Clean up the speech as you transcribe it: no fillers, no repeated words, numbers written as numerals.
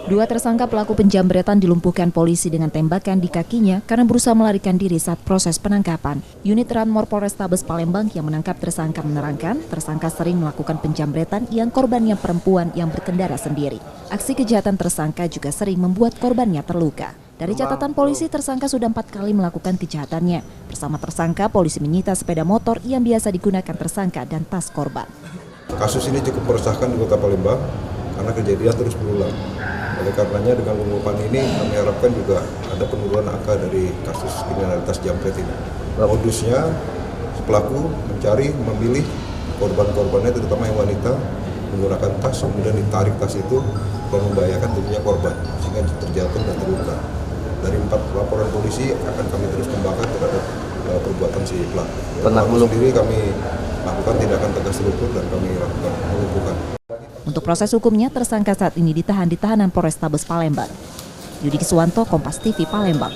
Dua tersangka pelaku penjambretan dilumpuhkan polisi dengan tembakan di kakinya karena berusaha melarikan diri saat proses penangkapan. Unit Ranmor Polrestabes Palembang yang menangkap tersangka menerangkan, tersangka sering melakukan penjambretan yang korbannya perempuan yang berkendara sendiri. Aksi kejahatan tersangka juga sering membuat korbannya terluka. Dari catatan polisi, tersangka sudah 4 kali melakukan kejahatannya. Bersama tersangka, polisi menyita sepeda motor yang biasa digunakan tersangka dan tas korban. Kasus ini cukup meresahkan di Kota Palembang karena kejadian terus berulang. Oleh karenanya dengan pengungkapan ini kami harapkan juga ada penurunan angka dari kasus kriminalitas jambret ini. Modusnya pelaku mencari, memilih korban-korbannya terutama yang wanita menggunakan tas, kemudian ditarik tas itu dan membahayakan tubuhnya korban sehingga terjatuh dan terluka. Dari 4 laporan polisi akan kami terus kembangkan terhadap perbuatan si pelaku. Pelaku sendiri kami lakukan tindakan tegas terukur dan kami lakukan melumpuhkan. Untuk proses hukumnya, tersangka saat ini ditahan di tahanan Polrestabes Palembang. Yudi Kiswanto, Kompas TV, Palembang.